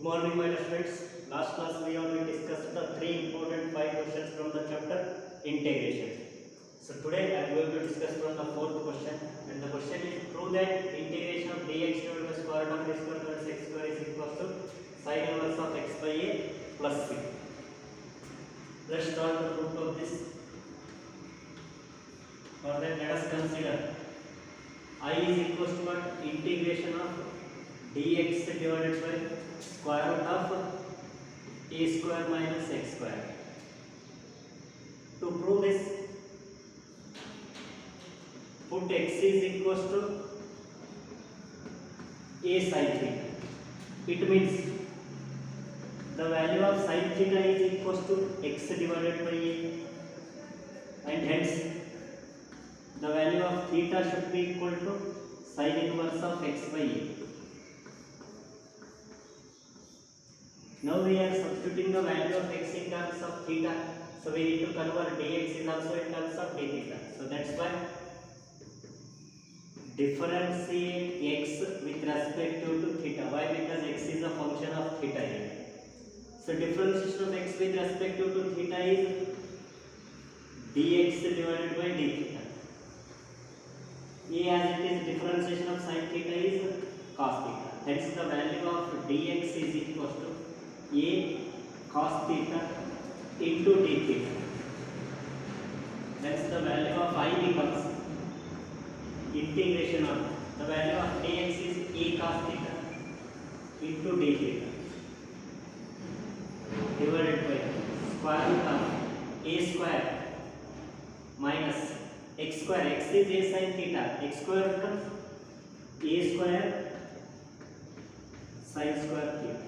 Good morning, my dear friends. Last class we already discussed the three important five questions from the chapter integration. So today I am going to discuss from the fourth question, and the question is prove that integration of dx divided by square root of a square minus x square is equal to sin inverse of x by a plus c. Let's start the proof of this. For that, let us consider I is equal to what? Integration of dx divided by square root of a square minus x square. To prove this, put x is equal to a sin theta. It means the value of sin theta is equal to x divided by a, and hence the value of theta should be equal to sin inverse of x by a. Now we are substituting the value of x in terms of theta, so we need to convert dx is also in terms of d theta. So that's why differentiate x with respect to theta. Why? Because x is a function of theta here. So differentiation of x with respect to theta is dx divided by d theta. A as it is differentiation of sin theta is cos theta. Hence the value of dx is equal to a cos theta into d theta. That's the value of I becomes integration of the value of dx is a cos theta into d theta divided by square root of a square minus x square. X is a sin theta. X square becomes a square sin square theta.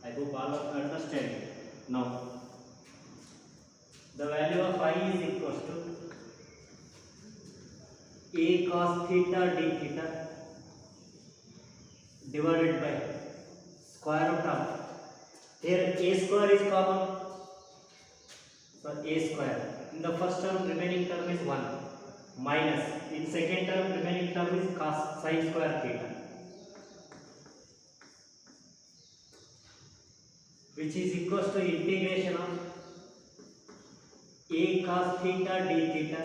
I hope all of you understand. Now the value of I is equal to a cos theta d theta divided by square root of, here a square is common, so a square. In the first term remaining term is 1 minus, in second term remaining term is cos sin square theta, which is equal to integration of a cos theta d theta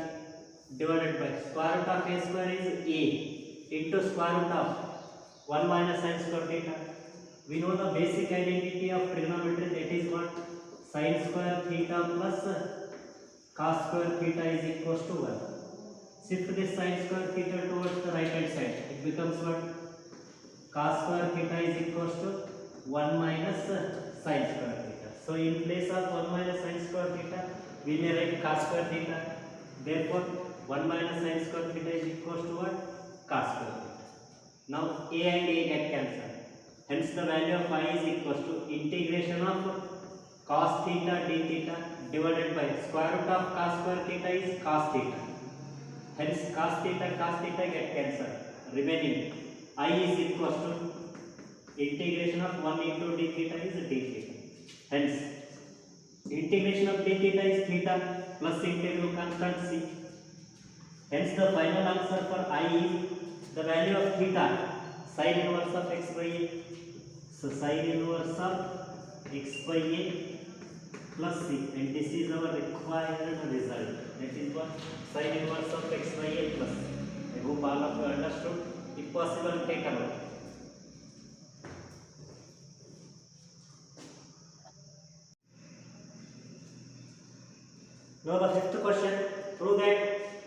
divided by square root of a square is a into square root of 1 minus sin square theta. We know the basic identity of trigonometry, that is what? Sin square theta plus cos square theta is equal to 1. Shift this sin square theta towards the right hand side. It becomes what? Cos square theta is equal to 1 minus sin square theta. So in place of 1 minus sin square theta, we may write cos square theta. Therefore 1 minus sin square theta is equal to what? Cos square theta. Now a and a get cancelled. Hence the value of I is equal to integration of cos theta d theta divided by square root of cos square theta is cos theta. Hence cos theta get cancelled. Remaining I is equal to integration of 1 into d theta is d theta. Hence integration of d theta is theta plus integral constant c. Hence the final answer for I is the value of theta sin inverse of x by a. So sin inverse of x by a plus c, and this is our required result. That is what? Sin inverse of x by a plus c. I hope all of you understood. If possible, take a note. Now the fifth question, prove that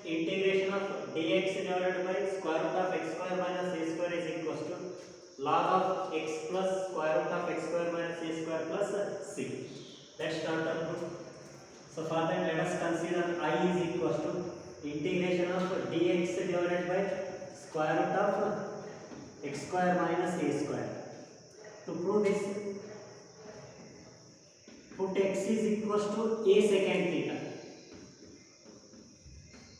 integration of dx divided by square root of x square minus a square is equal to log of x plus square root of x square minus a square plus c. Let's start the proof. So for that, let us consider I is equal to integration of dx divided by square root of x square minus a square. To prove this, put x is equal to a secant theta,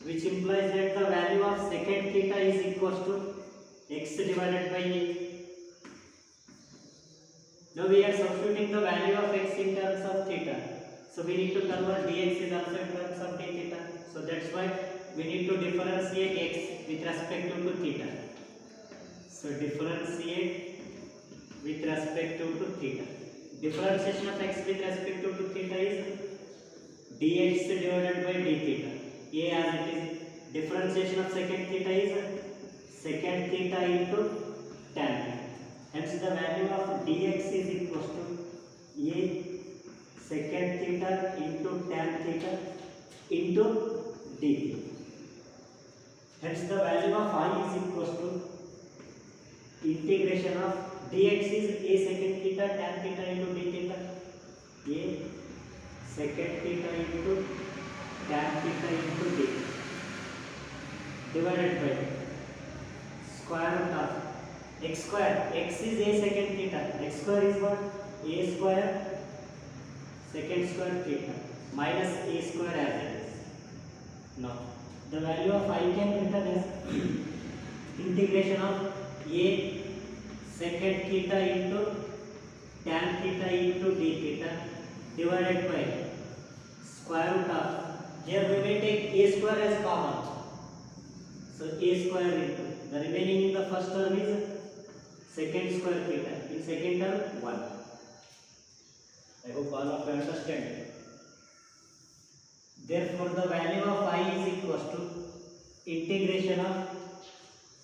which implies that the value of secant theta is equal to x divided by a. Now we are substituting the value of x in terms of theta, so we need to convert dx is also in terms of d theta. So that's why we need to differentiate x with respect to theta. So differentiate with respect to theta. Differentiation of x with respect to theta is dx divided by d theta. A as it is. Differentiation of secant theta is secant theta into tan theta. Hence the value of dx is equals to a secant theta into tan theta into d theta. Hence the value of I is equals to integration of dx is a secant theta tan theta into d theta, a secant theta into tan theta into d divided by square root of x square. X is a secant theta. X square is what? A square secant square theta minus a square as it is. Now the value of I can be written as integration of a secant theta into tan theta into d theta divided by square root of, here we may take a square as common, so a square into, the remaining in the first term is secant square theta, in second term 1. I hope all of you understand it. Therefore the value of I is equals to integration of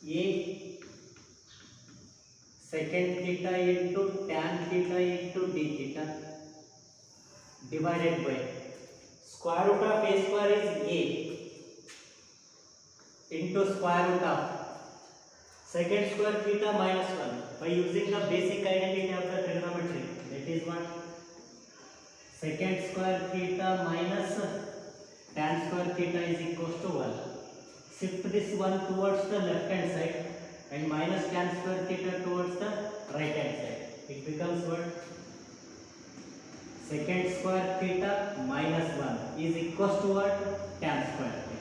a secant theta into tan theta into d theta divided by square root of a square is a into square root of secant square theta minus 1 by using the basic identity of the trigonometry, that is what, secant square theta minus tan square theta is equals to 1. Shift this 1 towards the left hand side and minus tan square theta towards the right hand side. It becomes what? Secant square theta minus 1 is equals to what? Tan square theta.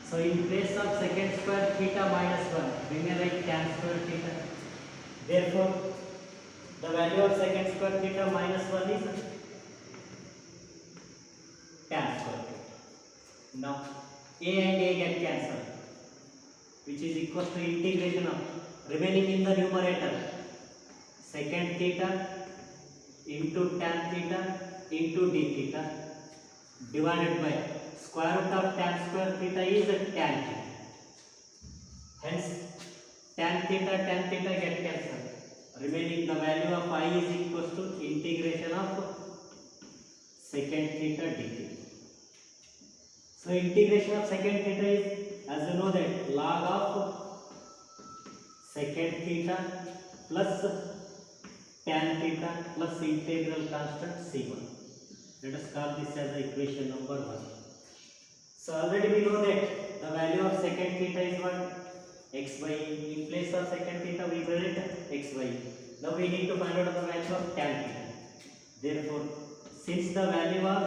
So in place of secant square theta minus 1, we may write tan square theta. Therefore, the value of secant square theta minus 1 is tan square theta. Now, a and a get cancelled, which is equals to integration of remaining in the numerator secant theta into tan theta into d theta divided by square root of tan square theta is tan theta. Hence, tan theta get cancelled. Remaining the value of I is equals to integration of secant theta d theta. So integration of secant theta is, as you know, that log of secant theta plus tan theta plus integral constant c1. Let us call this as the equation number 1. So already we know that the value of secant theta is what? X by e. In place of secant theta we will write x by e. Now we need to find out the value of tan theta. Therefore, since the value of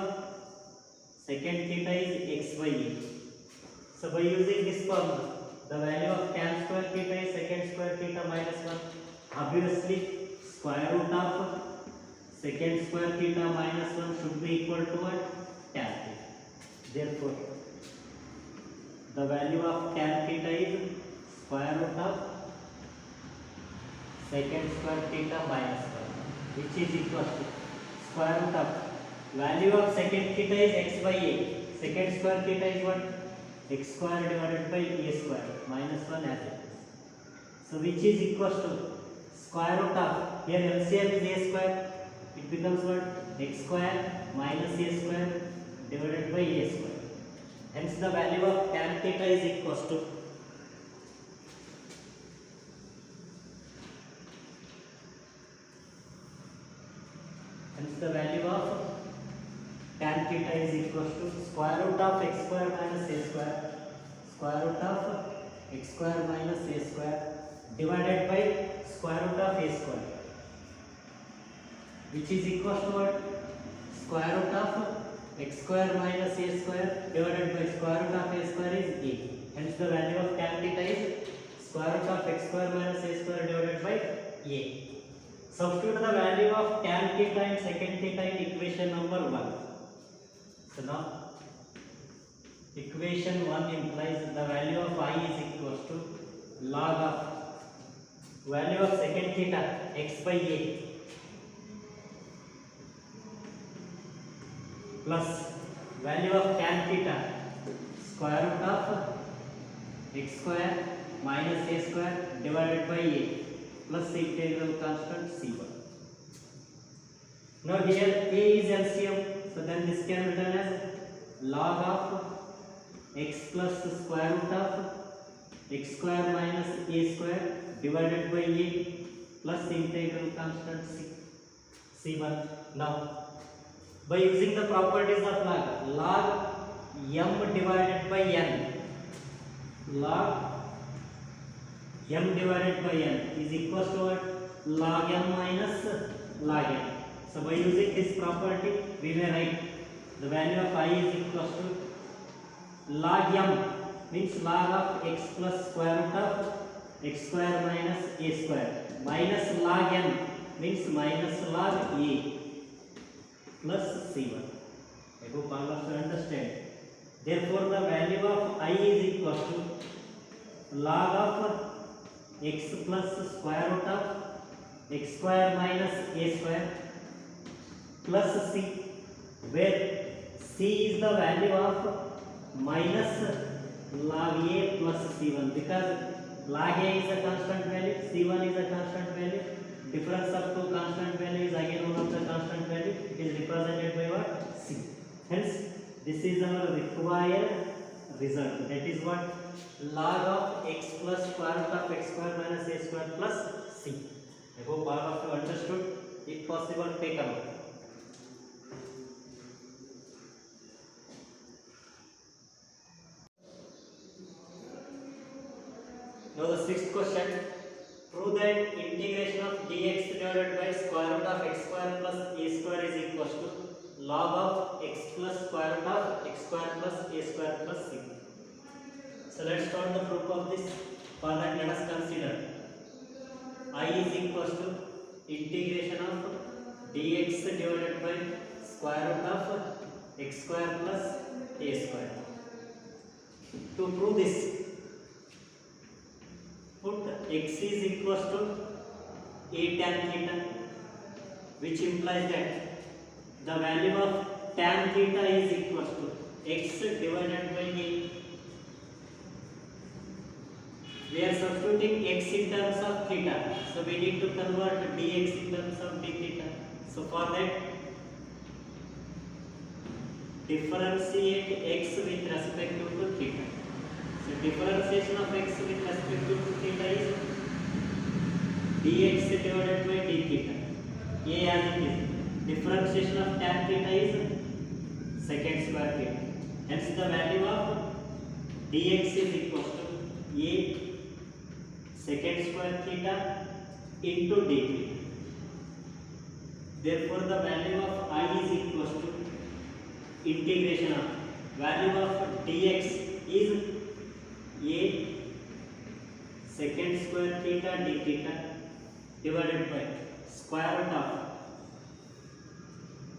secant theta is x by e, so by using this formula, the value of tan square theta is secant square theta minus 1. Obviously, square root of secant square theta minus 1 should be equal to what? Tan theta. Therefore, the value of tan theta is square root of secant square theta minus 1, which is equal to square root of value of secant theta is x by a. Secant square theta is what? X square divided by a square minus 1 as it is. So which is equals to square root of, here LCM is a square, it becomes what? X square minus a square divided by a square. Hence the value of tan theta is equals to tan theta is equals to square root of x square minus a square root of x square minus a square divided by square root of a square, which is equals to what? Square root of x square minus a square divided by square root of a square is a. Hence the value of tan theta is square root of x square minus a square divided by a. Substitute the value of tan theta and secant theta in equation number 1. So now equation 1 implies the value of I is equals to log of value of secant theta x by a plus value of tan theta square root of x square minus a square divided by a plus the integral constant c1. Now here a is LCM, so then this can be written as log of x plus square root of x square minus a square divided by a plus the integral constant c1. Now by using the properties of log m divided by n, log m divided by n is equal to what? Log m minus log n. So by using this property we may write the value of I is equal to log m means log of x plus square root of x square minus a square minus log n means minus log a plus c1. I hope all of you understand. Therefore the value of I is equal to log of x plus square root of x square minus a square plus c, where c is the value of minus log a plus c1, because log a is a constant value, c1 is a constant value. Difference of two constant values is again one of the constant value. It is represented by what? C. Hence this is our required result. That is what? Log of x plus square root of x square minus a square plus c. I hope all of you understood. If possible, take a note. Now the sixth question. Prove that integration of dx divided by square root of x square plus a square is equal to log of x plus square root of x square plus a square plus c. So let's start the proof of this. For that, let us consider I is equal to integration of dx divided by square root of x square plus a square. To prove this, put x is equal to a tan theta, which implies that the value of tan theta is equal to x divided by a. We are substituting x in terms of theta, so we need to convert dx in terms of d theta. So for that, differentiate x with respect to theta. So differentiation of x with respect to theta is dx divided by d theta. A as it is. Differentiation of tan theta is secant square theta. Hence the value of dx is equal to a secant square theta into d theta. Therefore the value of I is equal to integration of value of dx is a secant square theta d theta divided by square root of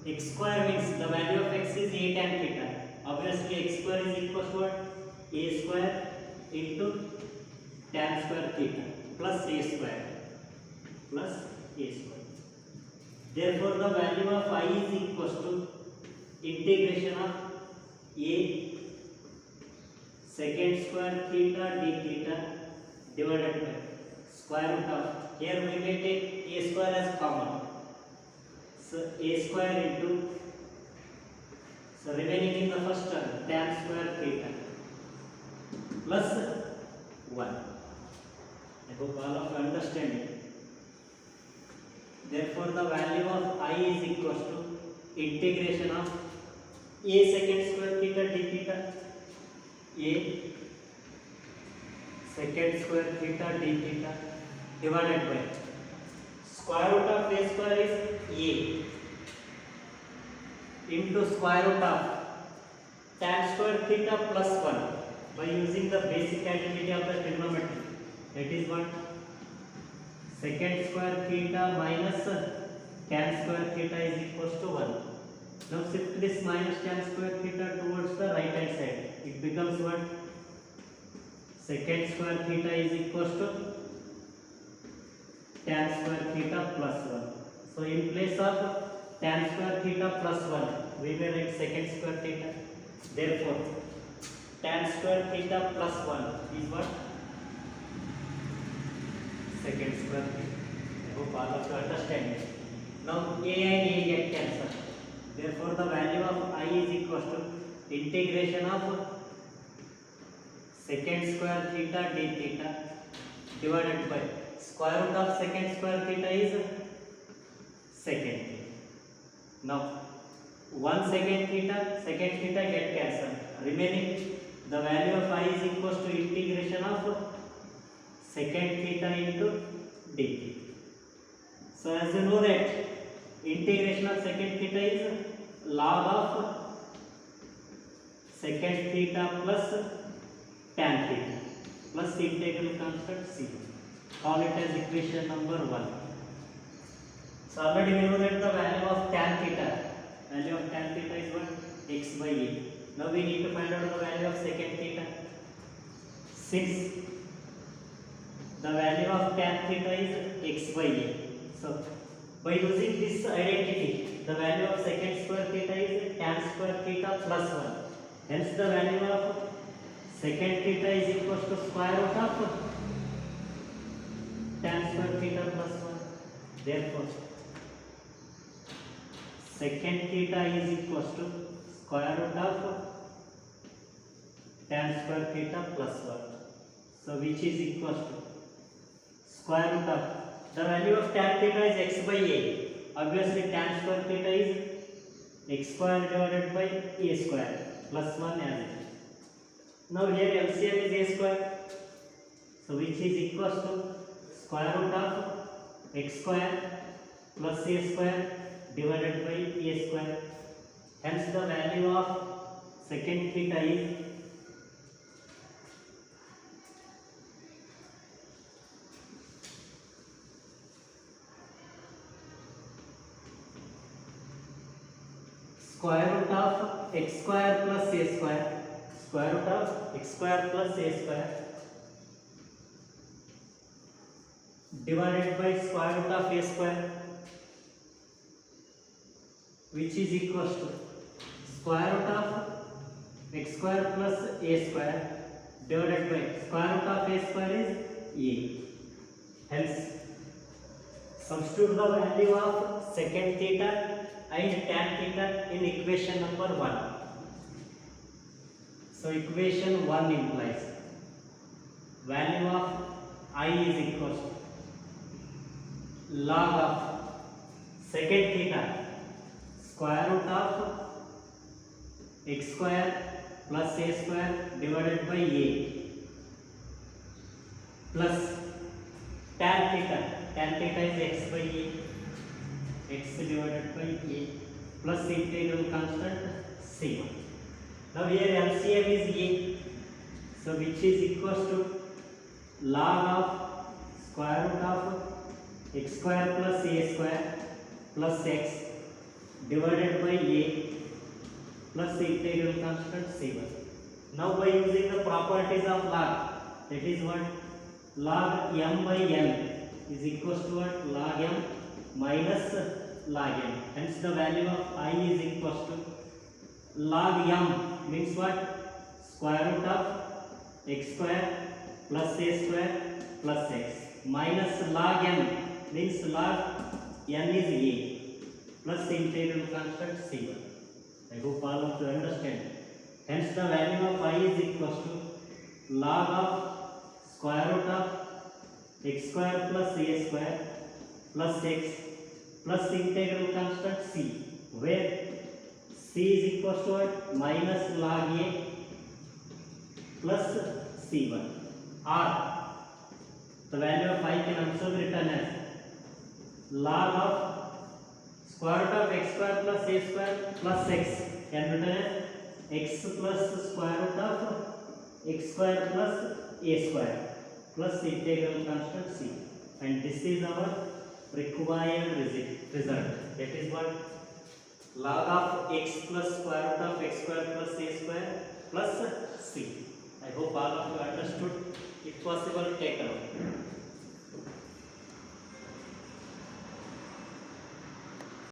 x square means the value of x is a tan theta. Obviously x square is equal to what? A square into tan square theta plus a square plus a square. Therefore the value of I is equal to integration of a secant square theta d theta divided by square root of, here we may take a square as common, so a square into, so remaining in the first term tan square theta plus 1. I hope all of you understand it. Therefore the value of I is equal to integration of a secant square theta d theta, a secant square theta d theta divided by square root of a square is a into square root of tan square theta plus 1 by using the basic identity of the trigonometry. That is what? Secant square theta minus tan square theta is equal to 1. Now shift this minus tan square theta towards the right hand side. It becomes what? Secant square theta is equal to tan square theta plus 1. So in place of tan square theta plus 1, we will write secant square theta. Therefore, tan square theta plus 1 is what? Secant square theta. I hope all of you understand it. Now a and a get cancelled. Therefore, the value of I is equal to integration of secant square theta d theta divided by square root of secant square theta is secant theta. Now 1 secant theta get cancelled. Remaining the value of I is equal to integration of secant theta into d theta. So as you know that integration of secant theta is log of secant theta plus tan theta plus integral constant c. Call it as equation number 1. So already we know that the value of tan theta is what? X by a. Now we need to find out the value of secant theta. Since the value of tan theta is x by a, so by using this identity, the value of secant square theta is tan square theta plus 1. Hence the value of secant theta is equal to square root of tan square theta plus 1. Therefore, secant theta is equal to square root of tan square theta plus 1. So which is equal to square root of the value of tan theta is x by a. Obviously tan square theta is x square divided by a square plus 1 as it is. Now here LCM is a square. So which is equal to square root of x square plus a square divided by a square. Hence the value of secant theta is square root of x square plus a square, square root of x square plus a square divided by square root of a square, which is equal to square root of x square plus a square divided by square root of a square is a. Hence, substitute the value of secant theta and tan theta in equation number 1. So equation 1 implies value of I is equal to log of secant theta square root of x square plus a square divided by a plus tan theta is x by a, x divided by a plus integral constant c1. Now here LCM is a, so which is equal to log of square root of x square plus a square plus x divided by a plus integral constant c1. Now by using the properties of log, that is what? Log m by n is equal to what? Log m minus log n. Hence the value of I is equal to log m means what? Square root of x square plus a square plus x minus log n means log n is a plus integral constant c1. I hope all of you understand. Hence the value of I is equal to log of square root of x square plus a square plus x plus integral constant c, where c is equal to what? Minus log a plus c1, or the value of I can also be written as log of square root of x square plus a square plus x, can be written as x plus square root of x square plus a square plus integral constant c, and this is our required result. That is what? Log of x plus square root of x square plus a square plus c. I hope all of you understood. If possible, take a look.